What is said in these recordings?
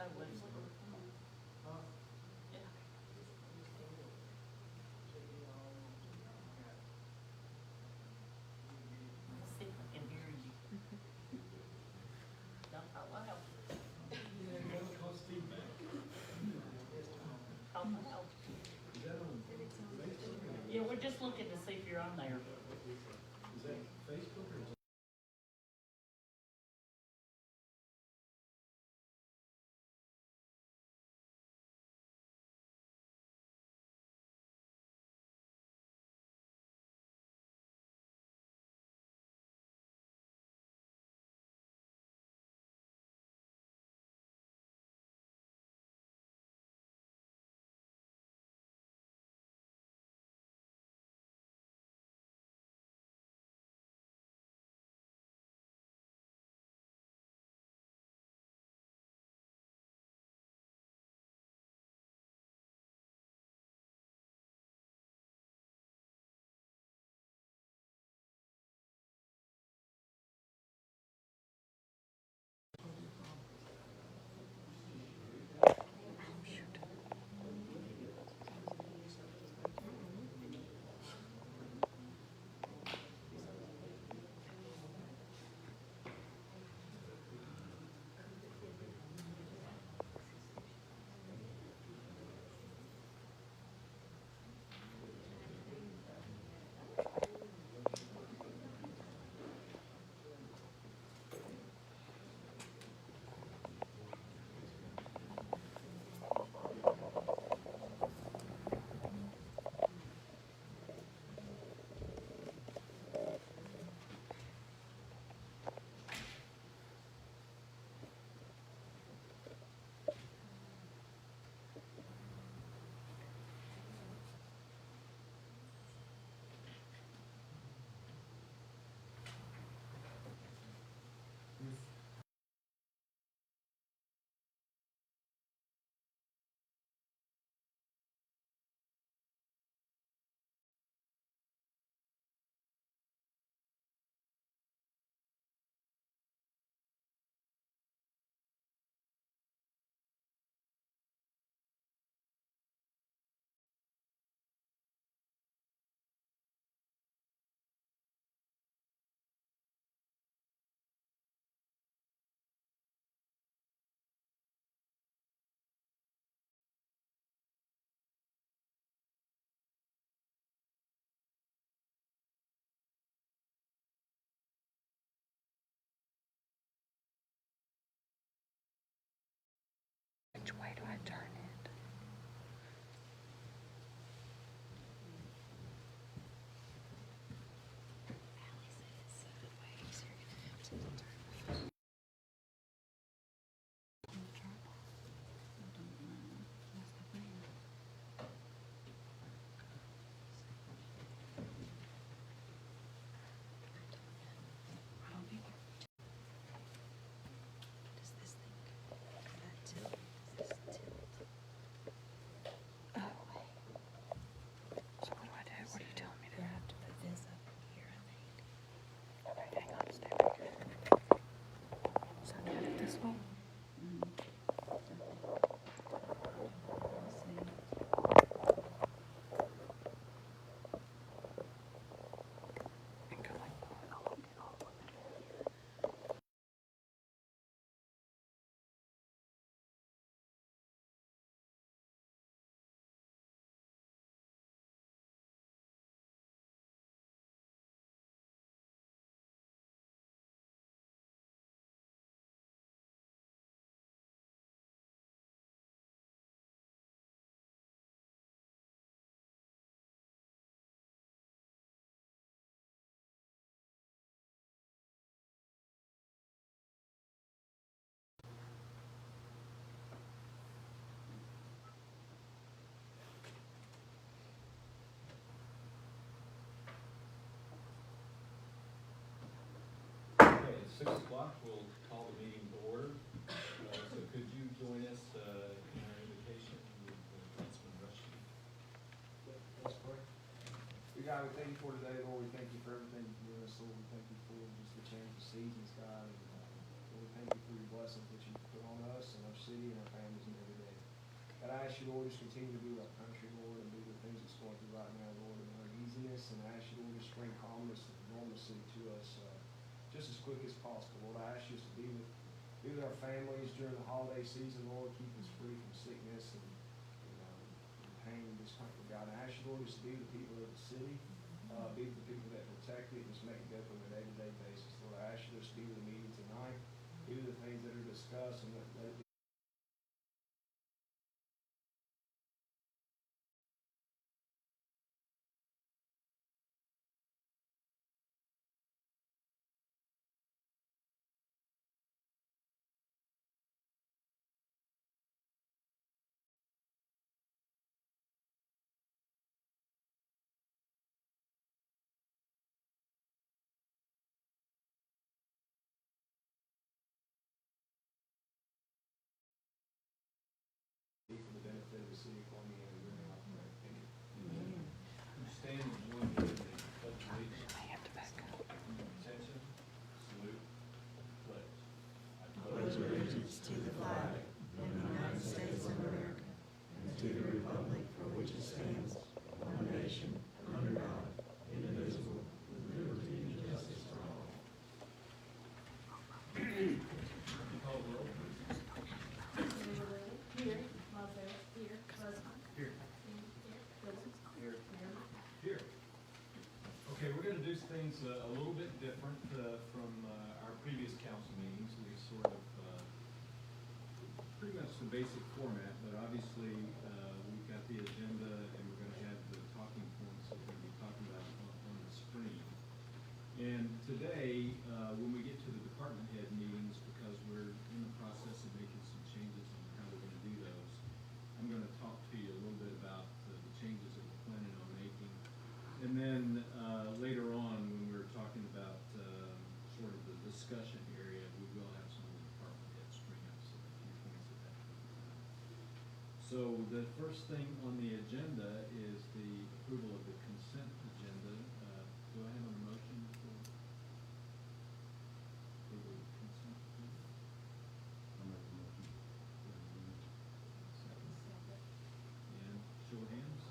I was. Yeah. Let's see if I can hear you. Not out loud. Out loud. Yeah, we're just looking to see if you're on there. Is that Facebook or? Which way do I turn it? Allie said it's 7 ways. You're gonna have to turn the phone. I don't know. That's the thing. I don't either. Does this thing that tilt? Does this tilt? Oh, wait. So what do I do? What are you telling me to do? I have to put this up here, I think. Okay, hang on, stay back here. So I got it this way? And go like that. I'll get all the way back in here. Okay, at 6 o'clock, we'll call the meeting to order. So could you join us in our invitation with Councilman Rushing? Let's pray. We God, we thank you for today, Lord. We thank you for everything you've given us, Lord. We thank you for just the change of seasons, God. And, Lord, we thank you for your blessings that you put on us and our city and our family. ask you, Lord, just continue to be with our country, Lord, and be with the things that's going through right now, Lord, and uneasiness, and I ask you, Lord, just bring calmness and normalcy to us just as quick as possible. Lord, I ask you to be with our families during the holiday season, Lord, keep us free from sickness and pain and discomfort, God. I ask you, Lord, just be with the people of the city, be with the people that protect it, and just make it go on a day-to-day basis. Lord, I ask you just be with the meeting tonight, be with the things that are discussed, and let it be for the benefit of the city of Columbiana. In your name I pray. Amen. Stand and join me in the pledge of allegiance. I have to back up. Attention, salute, pledge. I pledge allegiance to the flag of the United States of America and to the republic for which it stands, one nation, under God, indivisible, with liberty and justice for all. Call the roll, please. Here, Moselle, here, President. Here. Here. Here. Okay, we're going to do things a little bit different from our previous council meetings. We sort of, pretty much the basic format, but obviously we've got the agenda and we're going to have the talking points that we're going to be talking about on the screen. And today, when we get to the department head meetings, because we're in the process of making some changes on how we're going to do those, I'm going to talk to you a little bit about the changes that we're planning on making. And then later on, when we're talking about sort of the discussion area, we will have some of the department heads bring up some few points at that point in time. So the first thing on the agenda is the approval of the consent agenda. Do I have a motion for approval of the consent agenda? I'll make a motion. Second. And show of hands.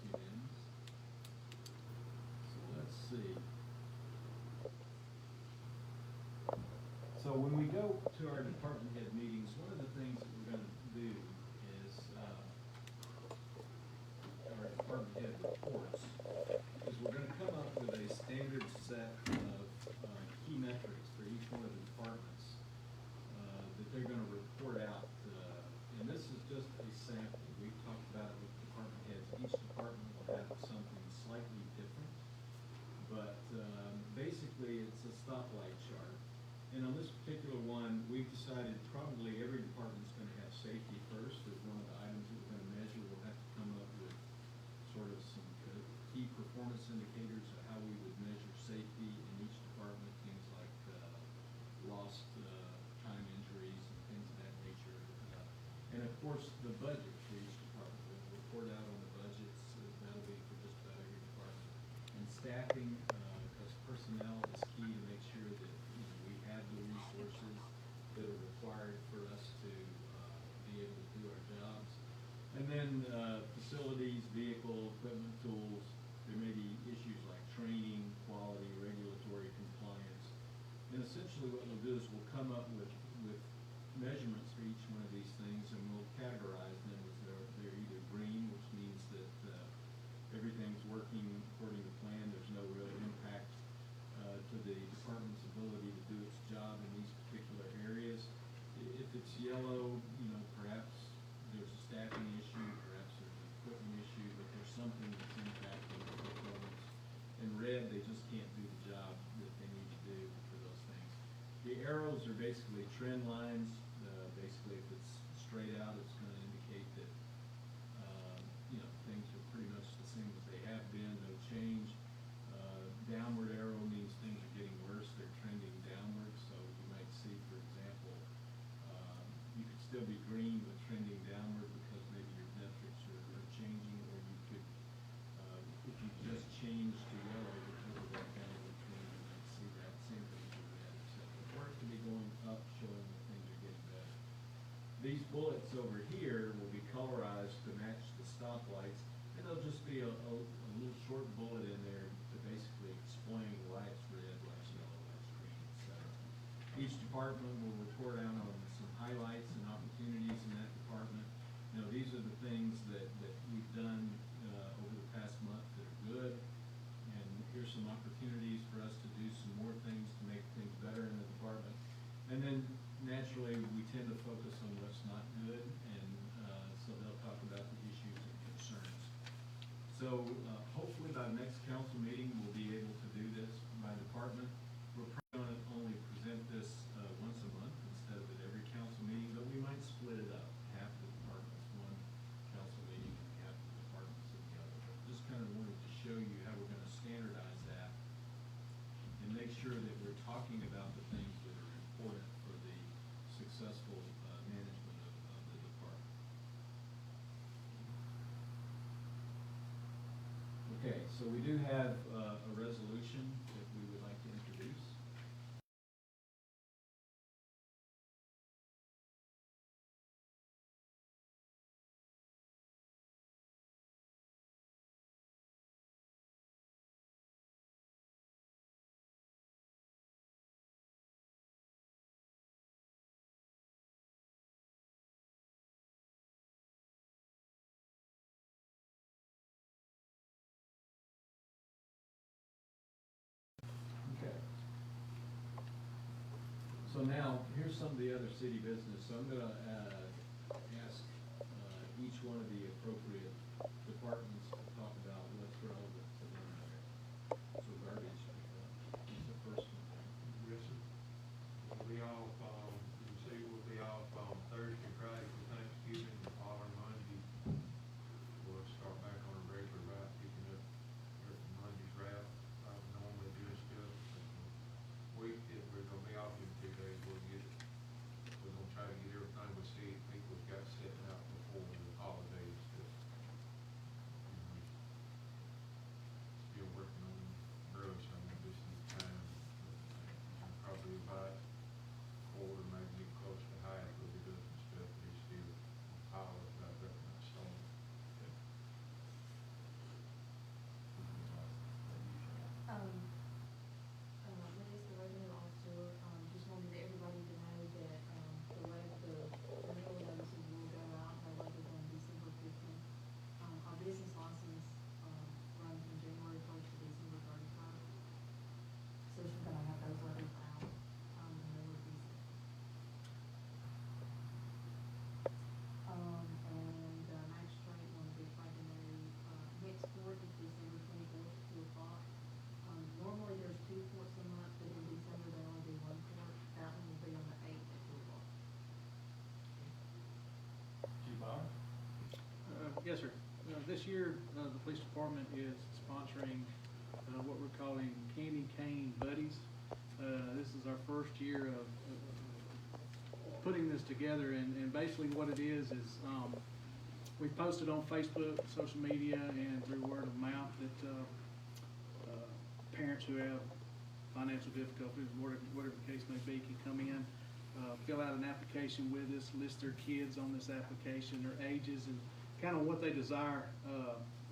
Unanimous. So let's see. So when we go to our department head meetings, one of the things that we're going to do is our department head reports is we're going to come up with a standard set of key metrics for each one of the departments that they're going to report out. And this is just a sample. We've talked about it with department heads. Each department will have something slightly different. But basically, it's a stoplight chart. And on this particular one, we've decided probably every department's going to have safety first as one of the items that we're going to measure. We'll have to come up with sort of some key performance indicators of how we would measure safety in each department, things like lost time injuries and things of that nature. And of course, the budget for each department. We'll report out on the budgets. That'll be for just about every department. And staffing, because personnel is key to make sure that we have the resources that are required for us to be able to do our jobs. And then facilities, vehicle, equipment, tools. There may be issues like training, quality, regulatory compliance. And essentially what we'll do is we'll come up with measurements for each one of these things, and we'll categorize them as they're either green, which means that everything's working according to plan. There's no real impact to the department's ability to do its job in these particular areas. If it's yellow, perhaps there's a staffing issue, perhaps there's an equipment issue, but there's something that's impacting the performance. In red, they just can't do the job that they need to do for those things. The arrows are basically trend lines. Basically, if it's straight out, it's going to indicate that things are pretty much the same as they have been, no change. Downward arrow means things are getting worse, they're trending downward. So you might see, for example, you could still be green but trending downward because maybe your metrics are changing, or you could, if you just change to yellow because of that downward trend, you might see that same thing for red, etc. Or it could be going up, showing that things are getting better. These bullets over here will be colorized to match the stoplights, and there'll just be a little short bullet in there to basically explain why it's red, why it's yellow, why it's green, etc. Each department will report out on some highlights and opportunities in that department. You know, these are the things that we've done over the past month that are good, and here's some opportunities for us to do some more things to make things better in the department. And then naturally, we tend to focus on what's not good, and so they'll talk about the issues and concerns. So hopefully by the next council meeting, we'll be able to do this by department. We're probably going to only present this once a month instead of at every council meeting, but we might split it up. Half the departments one council meeting and half the departments at the other. But just kind of wanted to show you how we're going to standardize that and make sure that we're talking about the things that are important for the successful management of the department. Okay, so we do have a resolution that we would like to introduce. Okay. So now, here's some of the other city business. So I'm gonna ask each one of the appropriate departments to talk about what's relevant to them there. So garbage, is the first one there. Yes, sir. We'll be off, you see, we'll be off, Thursday, Friday for Thanksgiving, the following Monday. We'll start back on a regular route, picking up Monday's route, normally doing stuff. Week that we're gonna be off in 2 days, we're gonna try to get everything we see, people's got set out before the holidays, that, still working on brush, I mean, this is time, probably about quarter, maybe get close to half of it up and stuff, but it's still piles about that much stone. This is the revenue officer, just wanted everybody to know that, the renewal notices will go out no later than December 15th. Our business license, runs from January 1st to December 31st. So she's gonna have those letters out, when they were busy. And, magistrate wanted to Friday next court is December 24th at 2:00. Normally there's 2 courts a month, but in December they only do 1 court. That one will be on the 8th at 2:00. Chief Bauer? Yes, sir. This year, the police department is sponsoring what we're calling Candy Cane Buddies. This is our first year of putting this together, and basically what it is we've posted on Facebook, social media, and through word of mouth that parents who have financial difficulties, whatever the case may be, can come in, fill out an application with us, list their kids on this application, their ages, and kind of what they desire,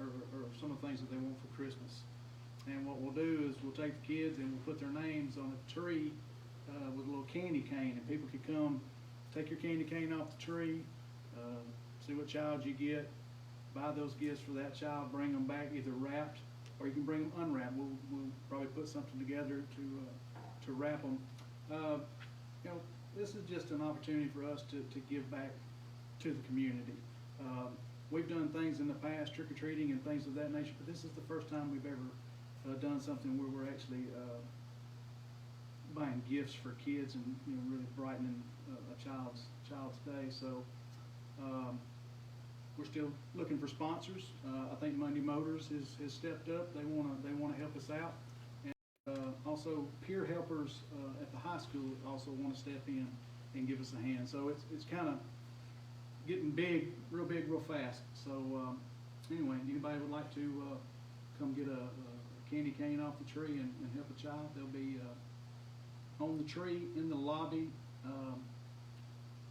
or some of the things that they want for Christmas. And what we'll do is we'll take the kids and we'll put their names on a tree with a little candy cane, and people can come, take your candy cane off the tree, see what child you get, buy those gifts for that child, bring them back either wrapped, or you can bring them unwrapped. We'll probably put something together to wrap them. You know, this is just an opportunity for us to give back to the community. We've done things in the past, trick-or-treating and things of that nature, but this is the first time we've ever done something where we're actually buying gifts for kids and, you know, really brightening a child's day. So we're still looking for sponsors. I think Monday Motors has stepped up. They wanna help us out. And also peer helpers at the high school also want to step in and give us a hand. So it's kind of getting big, real fast. So anyway, anybody would like to come get a candy cane off the tree and help a child, they'll be on the tree in the lobby.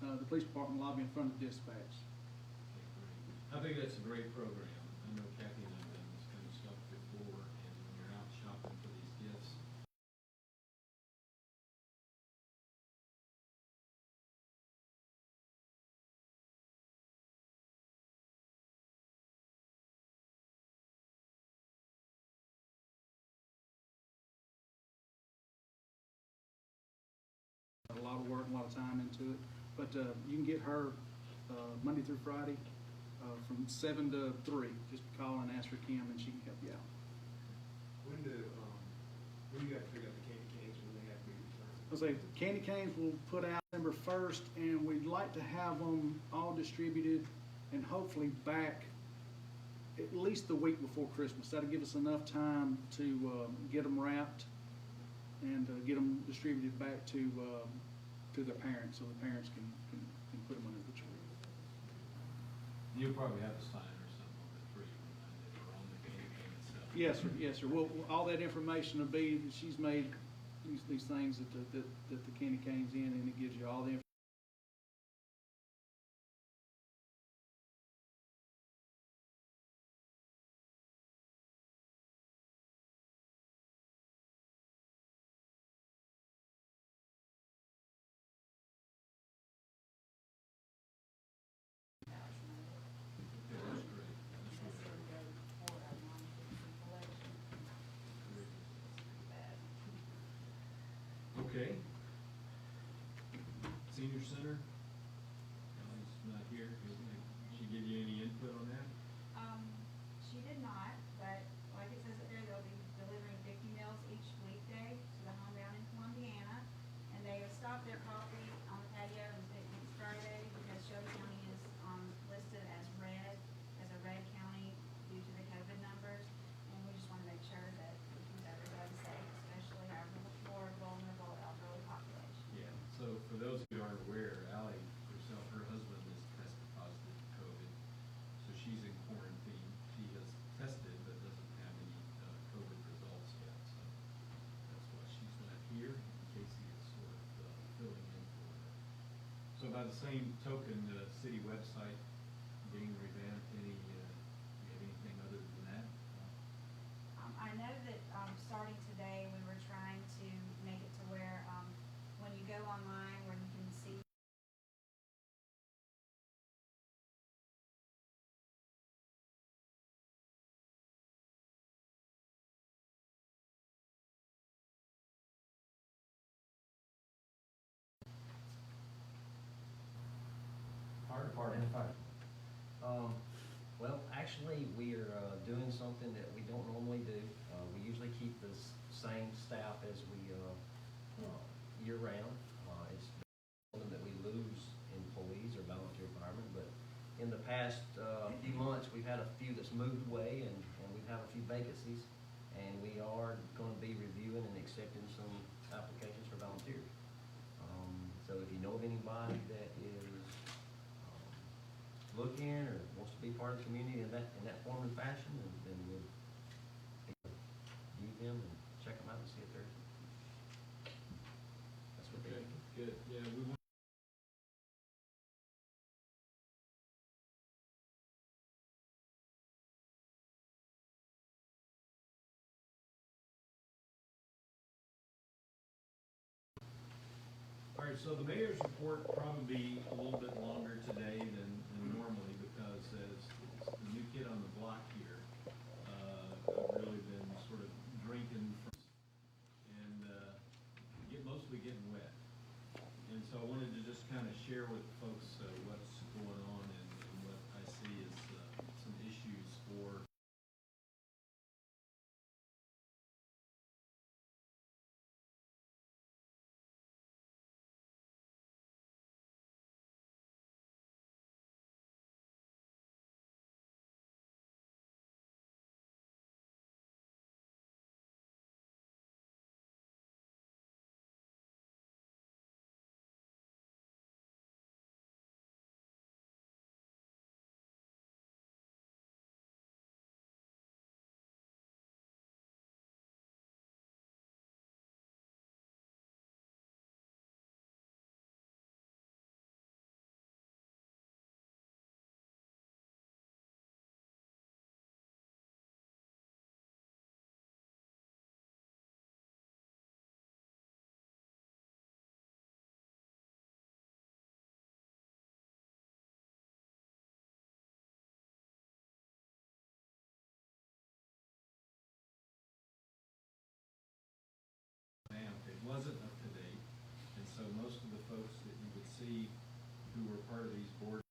The police department lobby in front of dispatch. Okay, great. I think that's a great program. I know Kathy and I have done this kind of stuff before, and when you're out shopping for these gifts, A lot of work, a lot of time into it, but you can get her Monday through Friday from 7 to 3. Just call and ask for Kim, and she can help you out. When do you have to pick up the candy canes when they have to be returned? I'll say candy canes will put out December 1st, and we'd like to have them all distributed and hopefully back at least the week before Christmas. That'll give us enough time to get them wrapped and get them distributed back to their parents, so the parents can put them under the tree. you'll probably have a sign or something on the tree or on the candy cane itself. Yes, sir. Yes, sir. Well, all that information will be that she's made these things that the candy cane's in, and it gives you all the information. Okay, that's great. That's really great. Okay. Senior Center, Ellie's not here. Did she give you any input on that? She did not, but like it says up there, they'll be delivering 50 meals each weekday to the home down in Columbiana. And they have stopped their coffee on the patio and it's Friday because Shelby County is listed as a red county due to the COVID numbers. And we just want to make sure that we keep everybody safe, especially our more vulnerable elderly population. Yeah. So for those who aren't aware, Allie herself, her husband is tested positive for COVID. So she's in quarantine. She has tested but doesn't have any COVID results yet. So that's why she's not here. And Casey is sort of filling in for her. So by the same token, the city website being revamped, you have anything other than that? I know that, starting today, we were trying to make it to where, when you go online, where you can see Fire department. Well, actually, we are doing something that we don't normally do. We usually keep the same staff as we year-round. It's seldom that we lose employees or volunteer firemen, but in the past few months, we've had a few that's moved away, and we've had a few vacancies, and we are going to be reviewing and accepting some applications for volunteers. So if you know of anybody that is looking or wants to be part of the community in that form and fashion, then we'll view them and check them out and see if they're, that's what they Okay, do. good. Yeah, we want. All right, so the mayor's report probably a little bit longer today than normally because as the new kid on the block here, I've really been sort of drinking from and mostly getting wet. And so I wanted to just kind of share with folks what's going on and what I see as some issues for wasn't up to date. And so most of the folks that you would see who were part of these boards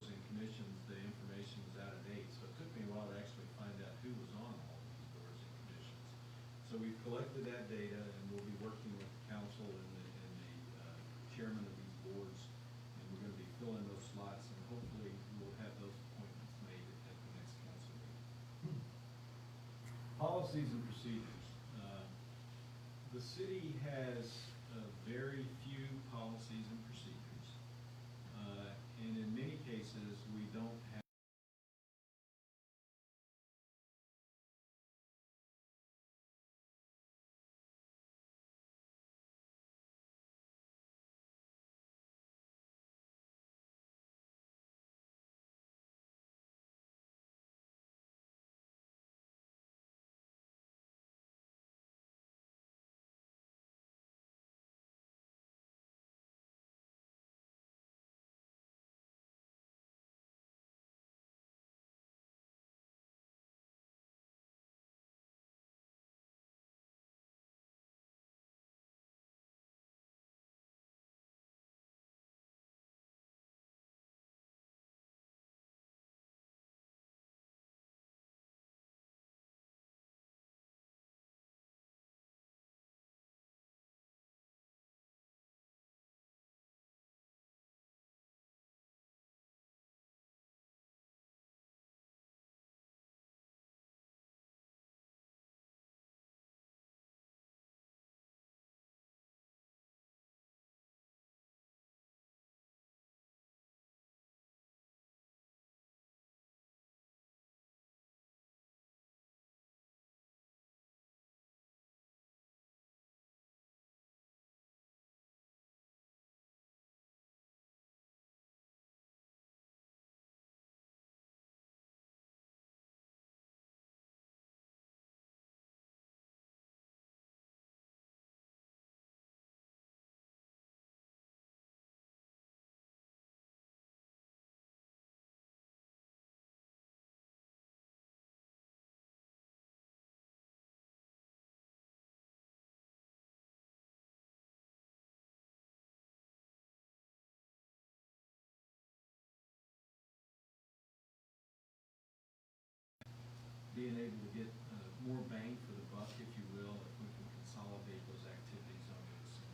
and commissions, the information was out of date, so it took me a while to actually find out who was on all of these boards and commissions. So we've collected that data, and we'll be working with the council and the chairman of these boards, and we're gonna be filling those slots, and hopefully we'll have those appointments made at the next council meeting. Policies and procedures. The city has very few policies and procedures. And in many cases, we don't have being able to get more bang for the buck, if you will, if we can consolidate those activities onto the same.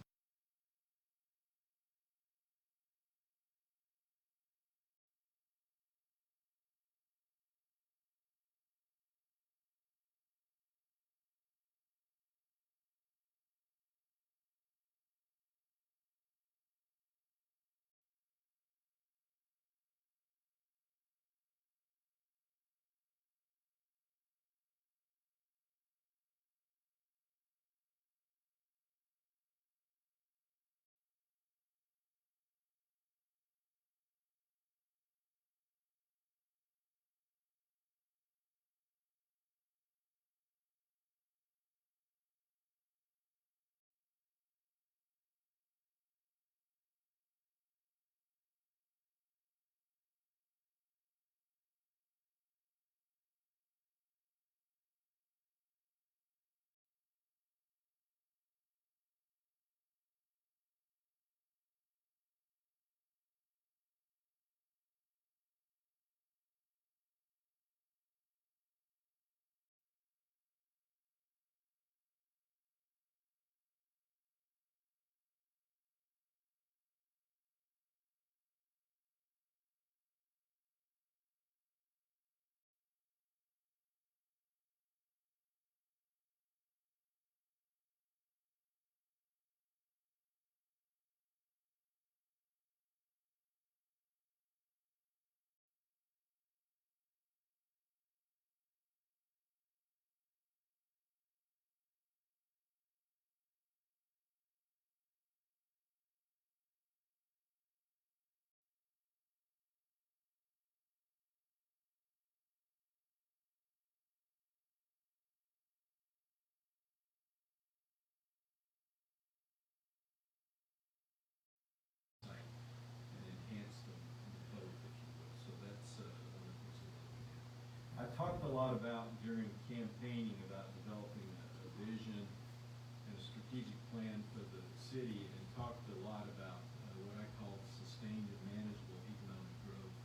lot about during campaigning about developing a vision and a strategic plan for the city, and talked a lot about what I call sustained and manageable economic growth.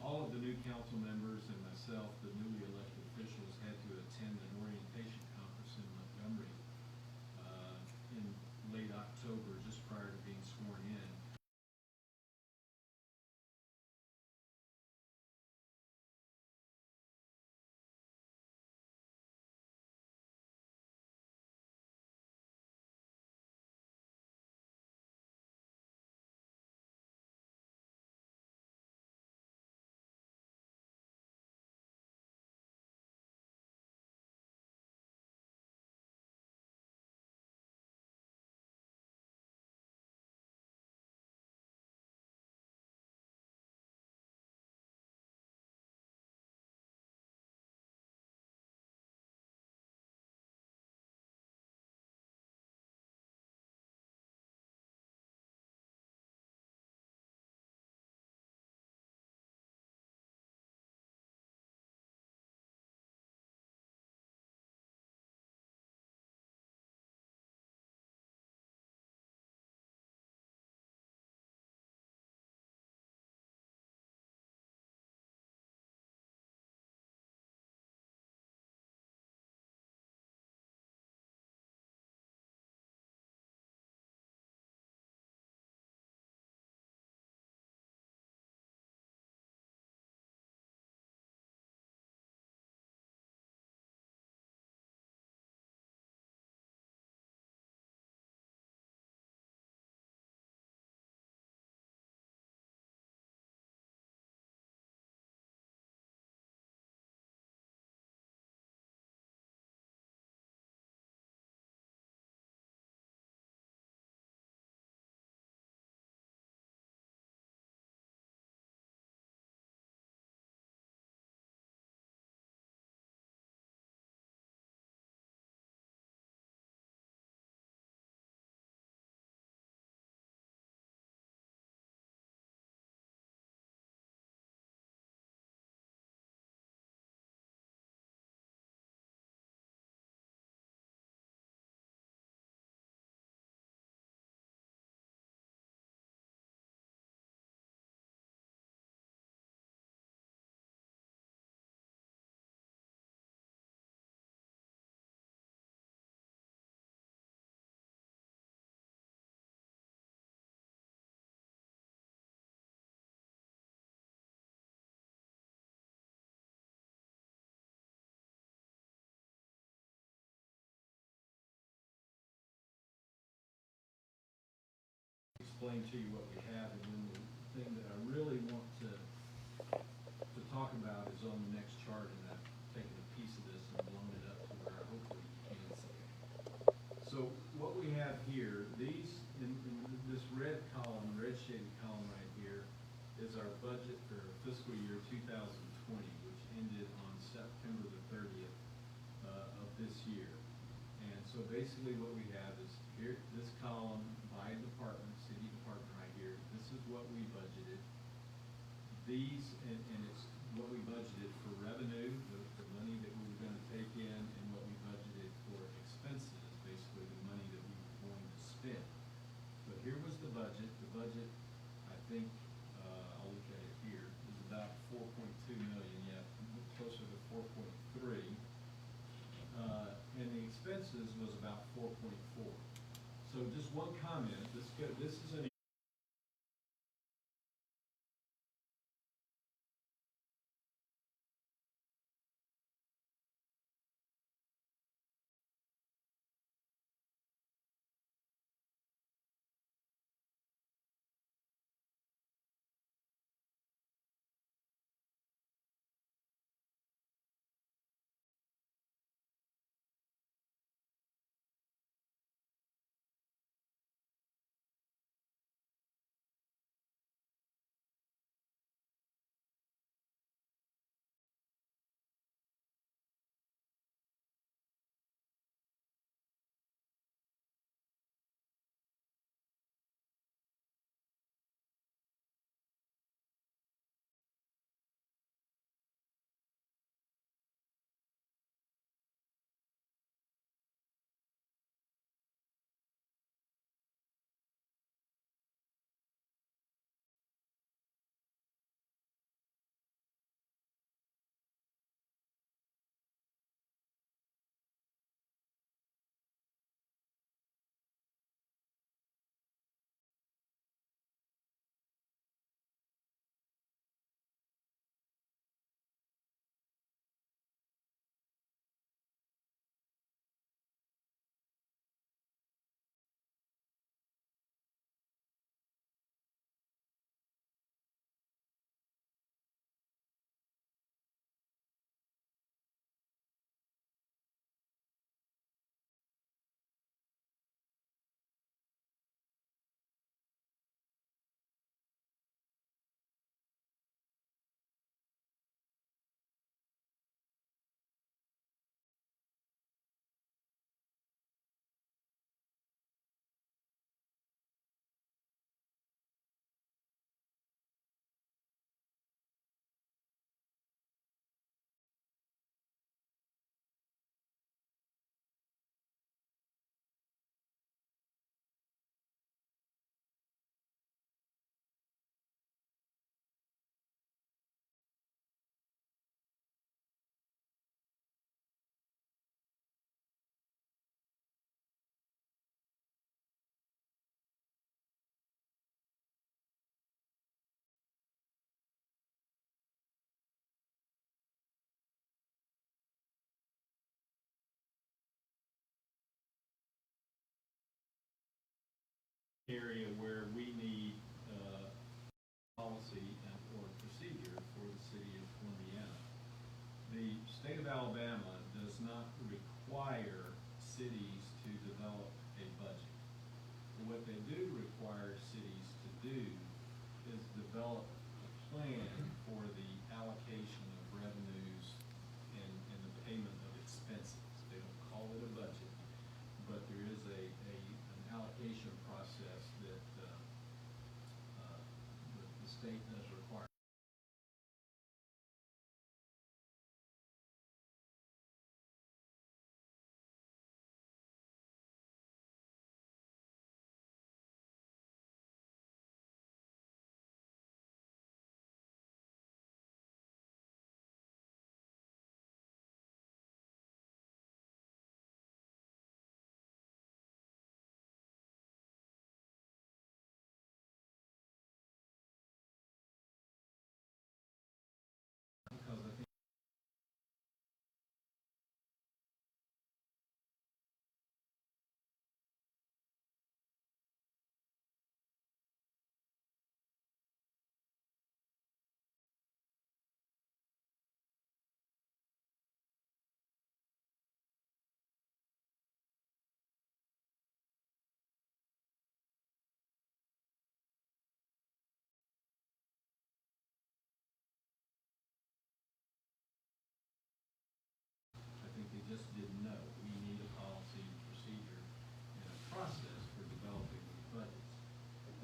All of the new council members and myself, the newly elected officials, had to attend an orientation conference in Montgomery in late October, just prior to being sworn in. Explain to you what we have, and then the thing that I really want to talk about is on the next chart, and I've taken a piece of this and blown it up to where hopefully you can see it. So what we have here, these, in this red column, red shaded column right here, is our budget for fiscal year 2020, which ended on September the 30th of this year. And so basically what we have is here, this column by department, city department right here, this is what we budgeted. These, and it's what we budgeted for revenue, the money that we were gonna take in, and what we budgeted for expenses, basically the money that we were going to spend. But here was the budget. The budget, I think, I'll look at it here, is about 4.2 million, yeah, closer to 4.3. And the expenses was about 4.4. So just one comment, this is an area where we need, policy and or procedure for the city of Columbiana. The state of Alabama does not require cities to develop a budget. What they do require cities to do is develop a plan for the allocation of revenues and the payment of expenses. They don't call it a budget, but there is an allocation process that the state does require. Because I think they just didn't know. We need a policy and procedure and a process for developing these budgets.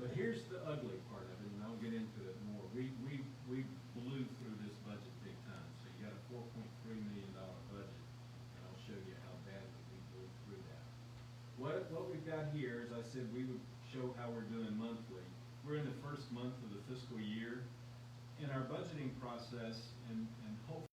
But here's the ugly part of it, and I'll get into it more. We blew through this budget big time. So you got a $4.3 million budget, and I'll show you how badly we blew through that. What we've got here, as I said, we would show how we're doing monthly. We're in the first month of the fiscal year. In our budgeting process, and hopefully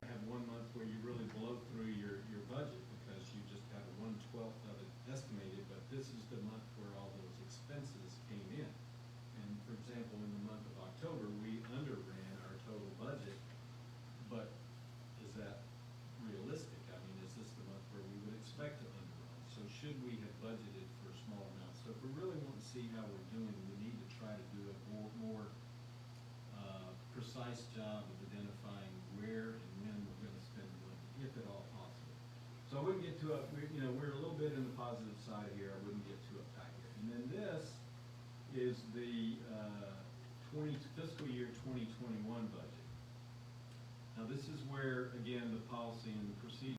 have 1 month where you really blow through your budget because you just have 1/12 of it estimated, but this is the month where all those expenses came in. And for example, in the month of October, we underran our total budget, but is that realistic? I mean, is this the month where we would expect to underrun? So should we have budgeted for a small amount? So if we really want to see how we're doing, we need to try to do a more precise job of identifying where and when we're going to spend the money, if at all possible. So I wouldn't get too up, we're a little bit in the positive side here. I wouldn't get too uptight here. And then this is the fiscal year 2021 budget. Now this is where, again, the policy and the procedure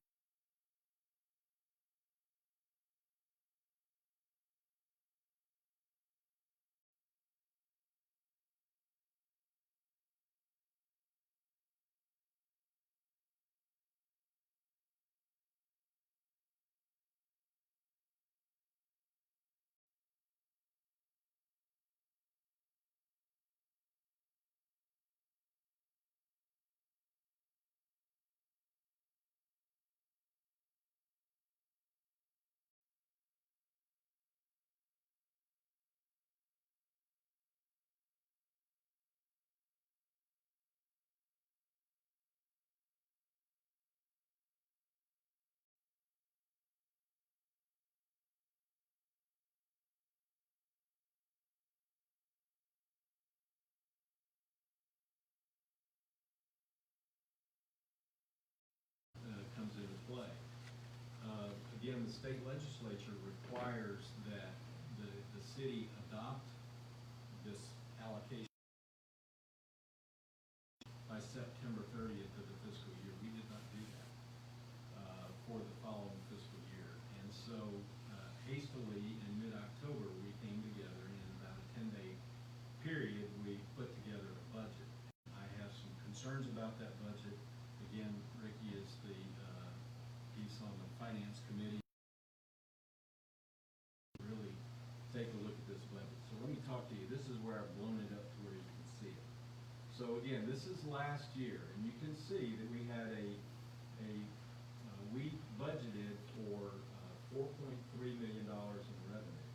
comes into play. Again, the state legislature requires that the city adopt the talk to you, this is where I've blown it up to where you can see it. So again, this is last year, and you can see that we had we budgeted for $4.3 million in revenue.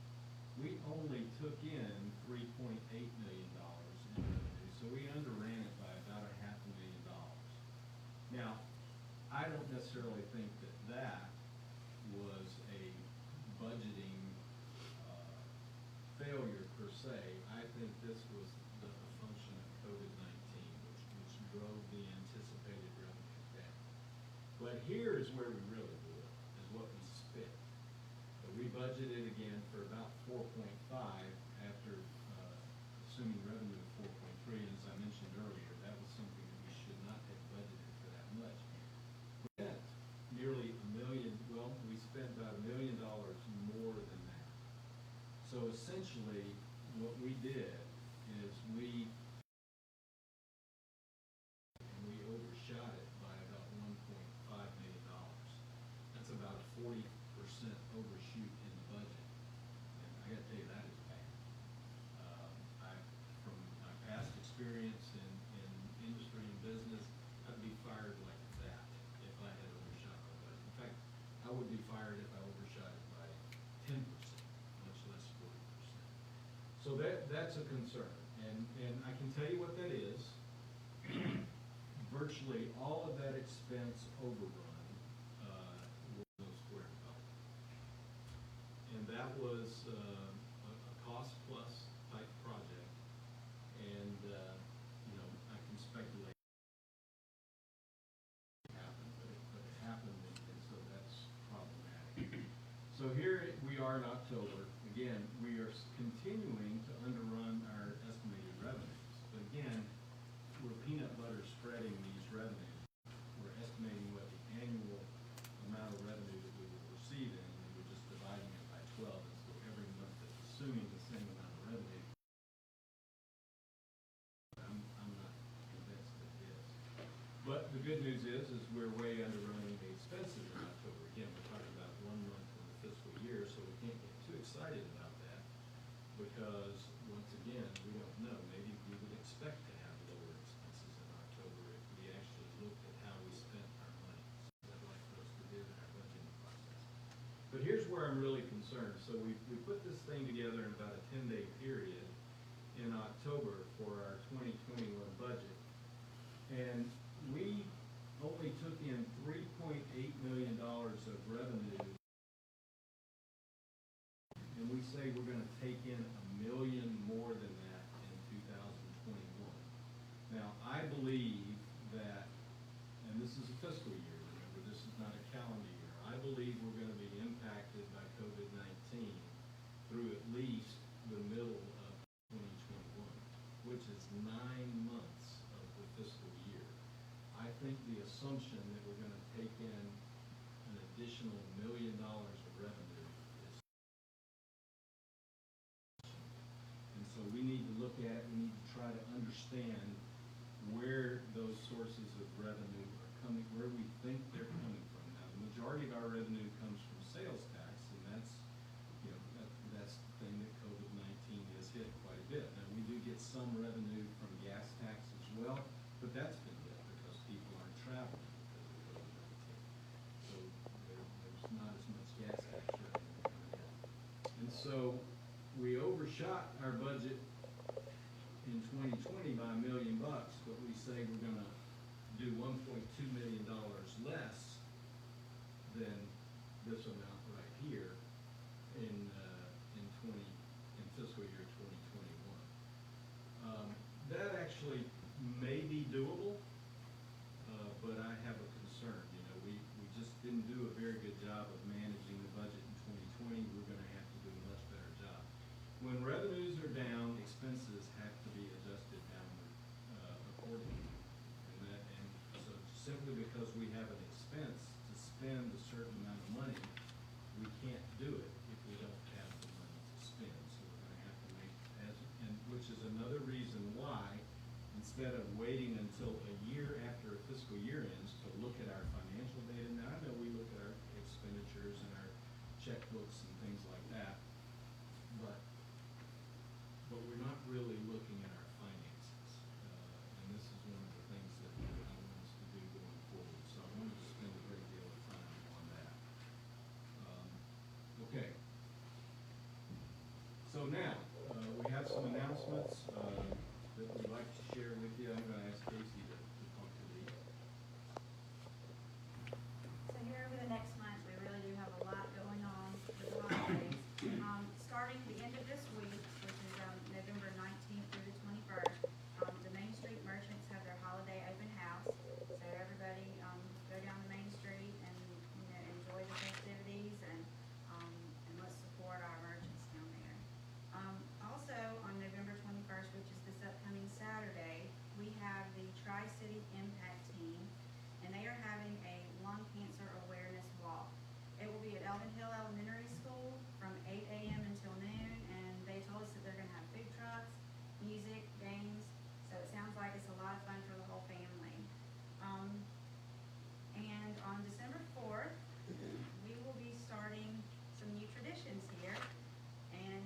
We only took in $3.8 million in revenue, so we underran it by about $500,000. Now, I don't necessarily think that was a budgeting failure per se. I think this was a function of COVID-19, which drove the anticipated revenue down. But here is where we really blew it, is what we spent. We budgeted again for about 4.5 after assuming revenue of 4.3, and as I mentioned earlier, that was something that we should not have budgeted for that much. We spent nearly we spent about $1 million more than that. So essentially, what we did is we overshot it by about $1.5 million. That's about a 40% overshoot in the budget. And I gotta tell you, that is bad. From my past experience in industry and business, I'd be fired like that if I had overshot my budget. In fact, I would be fired if I overshot it by 10%, much less 40%. So that's a concern. And I can tell you what that is. Virtually all of that expense overrun was no square development. And that was a cost plus type project. And, I can speculate what happened, but it happened, and so that's problematic. So here we are in October. Again, we are continuing to underrun our estimated revenues. But again, we're peanut butter spreading these revenues. We're estimating what the annual amount of revenue that we will receive in, and we're just dividing it by 12. And so every month it's assuming the same amount of revenue. I'm not convinced that it is. But the good news is we're way underrunning the expenses in October. Again, we're talking about 1 month in the fiscal year, so we can't get too excited about that because, once again, we don't know. Maybe we would expect to have lower expenses in October if we actually looked at how we spent our money, like most we did in our budgeting process. But here's where I'm really concerned. So we put this thing together in about a 10-day period in October for our 2021 budget, and we only took in $3.8 million of revenue, and we say we're going to take in $1 million more than that in 2021. Now, I believe that, and this is a fiscal year, remember, this is not a calendar year. I believe we're going to be impacted by COVID-19 through at least the middle of 2021, which is 9 months of the fiscal year. I think the assumption that we're going to take in an additional $1 million of revenue is, and so we need to look at, we need to try to understand where those sources of revenue are coming, where we think they're coming from. Now, the majority of our revenue comes from sales tax, and that's, that's the thing that COVID-19 has hit quite a bit. Now, we do get some revenue from gas tax as well, but that's been hit because people aren't traveling because of COVID-19. So there's not as much gas tax revenue coming in. And so we overshot our budget in 2020 by $1 million, but we say we're going to do $1.2 million less than this amount right here in fiscal year 2021. That actually may be doable, but I have a concern. We just didn't do a very good job of managing the budget in 2020. We're going to have to do a much better job. When revenues are down, expenses have to be adjusted downward accordingly. And so simply because we have an expense to spend a certain amount of money, we can't do it if we don't have the money to spend. So we're going to have to make, which is another reason why, instead of waiting until a year after a fiscal year ends to look at our financial data. Now, I know we look at our expenditures and our checkbooks and things like that, but really looking at our finances. And this is one of the things that I want us to do going forward. So I wanted to spend a great deal of time on that. Okay. So now, we have some announcements that we'd like to share with you. I'm going to ask Casey to talk to these. So here over the next month, we really do have a lot going on with the holidays. Starting the end of this week, which is November 19th through the 21st, the Main Street merchants have their holiday open house. So everybody go down the Main Street and enjoy the festivities and let's support our merchants down there. Also on November 21st, which is this upcoming Saturday, we have the Tri-City Impact Team, and they are having a lung cancer awareness walk. It will be at Elvin Hill Elementary School from 8 a.m. until noon, and they told us that they're going to have food trucks, music, games, so it sounds like it's a lot of fun for the whole family. And on December 4th, we will be starting some new traditions here and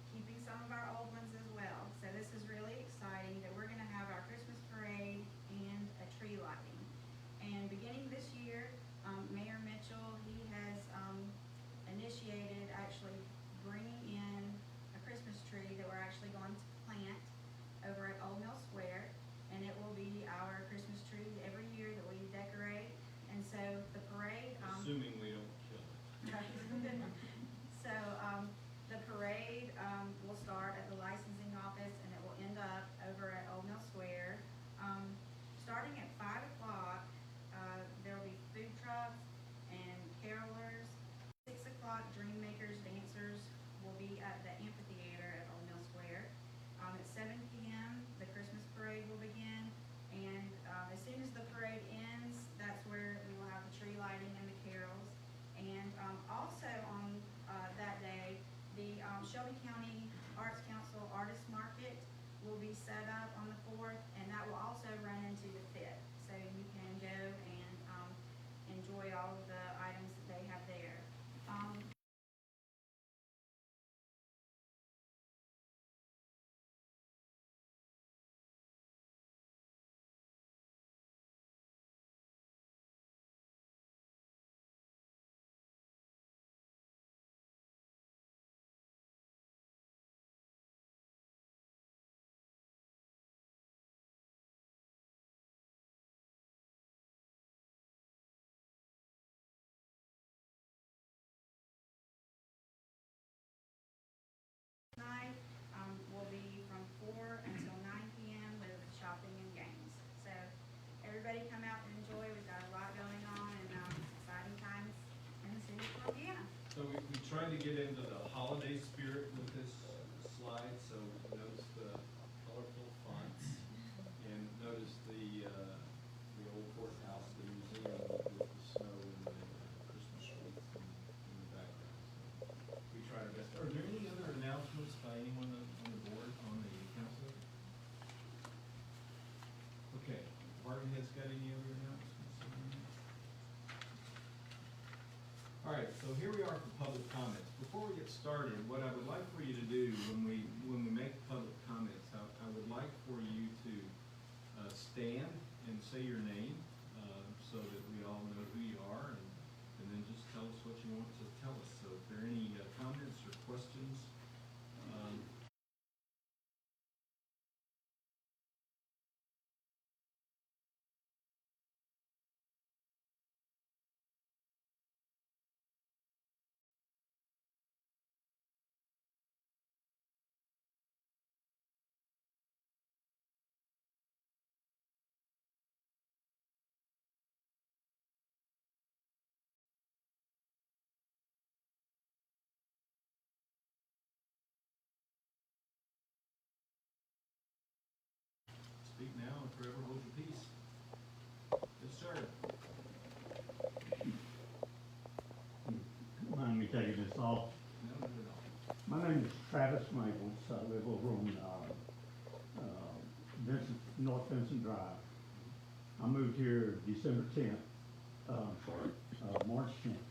keeping some of our old ones as well. So this is really exciting that we're going to have our Christmas parade and a tree lighting. And beginning this year, Mayor Mitchell, he has initiated actually bringing in a Christmas tree that we're actually going to plant over at Old Mill Square. And it will be our Christmas tree every year that we decorate. And so the parade. Assuming we don't kill it. So the parade will start at the licensing office and it will end up over at Old Mill Square. Starting at 5 o'clock, there will be food trucks and carolers. 6 o'clock, dream makers, dancers will be at the amphitheater at Old Mill Square. At 7 p.m., the Christmas parade will begin. And as soon as the parade ends, that's where we will have the tree lighting and the carols. And also on that day, the Shelby County Arts Council Artist Market will be set up on the 4th, and that will also run into the 5th. So you can go and enjoy all of the items that they have there. Tonight will be from 4 until 9 p.m. with shopping and games. So everybody come out and enjoy. We've got a lot going on and exciting times in the city of Columbiana. So we tried to get into the holiday spirit with this slide, so notice the colorful fonts, and notice the old courthouse, the museum with the snow and the Christmas wreath in the background. So we tried our best. Are there any other announcements by anyone on the board, on the council? Okay, department heads got any other announcements? All right, so here we are for public comments. Before we get started, what I would like for you to do when we make public comments, I would like for you to stand and say your name so that we all know who you are, and then just tell us what you want to tell us. So if there are any comments or questions, speak now and forever hold your peace. Yes, sir. Mind me taking this off? No, not at all. My name is Travis Maples. I live over on North Vincent Drive. I moved here December 10th. March 10th.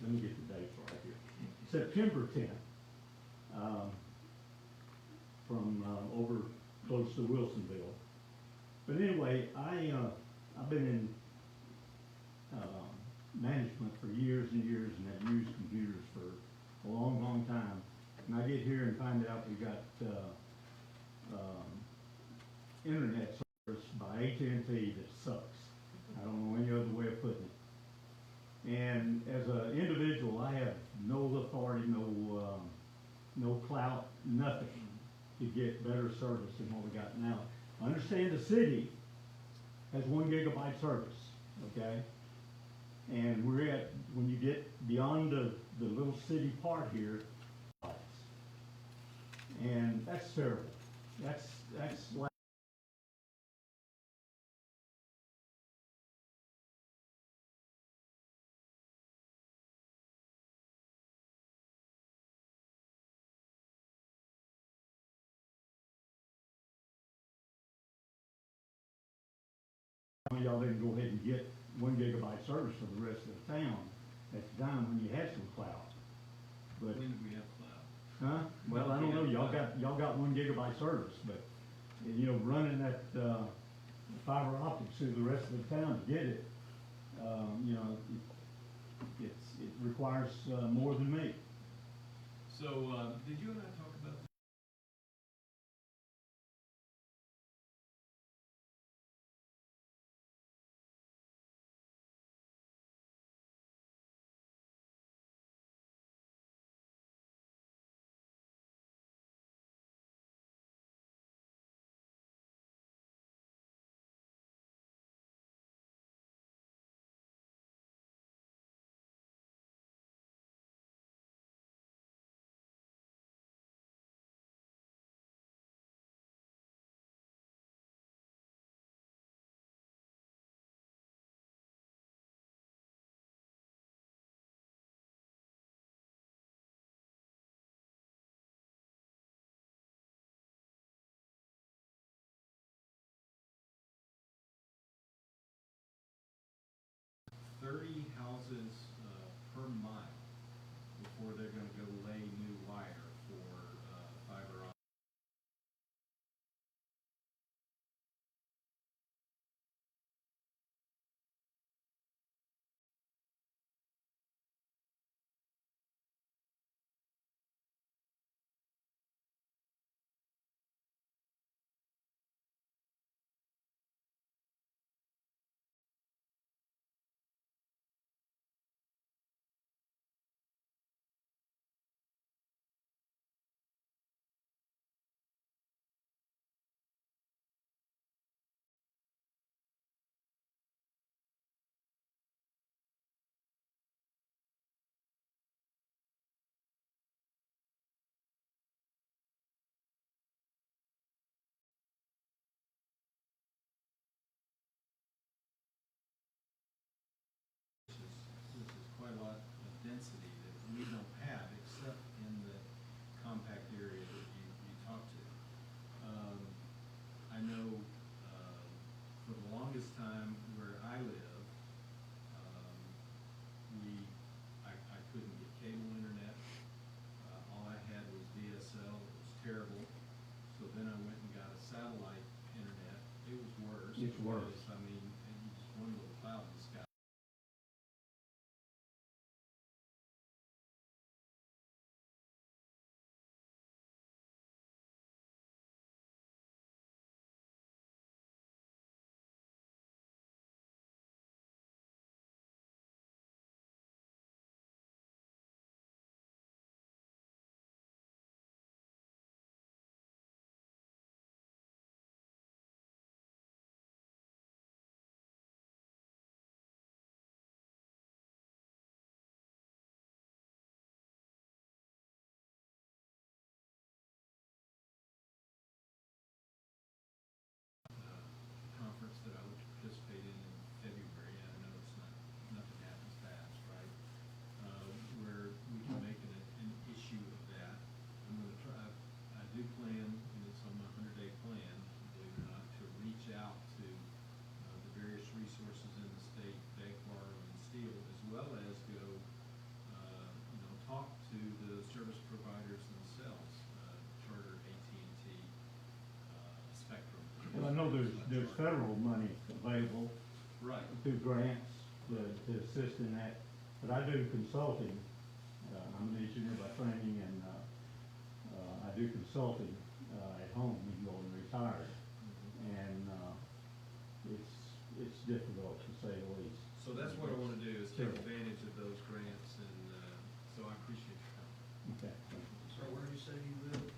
Let me get the dates right here. September 10th. From close to Wilsonville. But anyway, I've been in, management for years and years and have used computers for a long, long time. And I get here and find out we got, internet service by AT&T that sucks. I don't know any other way of putting it. And as an individual, I have no authority, no clout, nothing to get better service than what we got now. I understand the city has 1 gigabyte service, okay? And we're at, when you get beyond the little city part here, and that's terrible. That's like, y'all didn't go ahead and get 1 gigabyte service for the rest of the town at the time when you had some clout. But, When did we have cloud? huh? Well, I don't know, y'all got 1 gigabyte service, but, you know, running that, fiber optics through the rest of the town to get it, you know, it requires, more than me. So, did you and I talk about this? $30 houses per mile before they're gonna go lay new wire for fiber optic. This is quite a lot of density that we don't have except in the compact area that you talked to. I know, for the longest time where I live, I couldn't get cable internet. All I had was DSL. It was terrible. So then I went and got a satellite internet. It was worse. It's worse. Because, I mean, you just one little cloud in the sky. know there's federal money available Right. through grants to assist in that, but I do consulting. I'm an engineer by training, and I do consulting at home, even though I'm retired. And it's difficult, to say the least. So that's what I wanna do, is take advantage of those grants, and, so I appreciate your time. Okay. Sir, where do you say you live?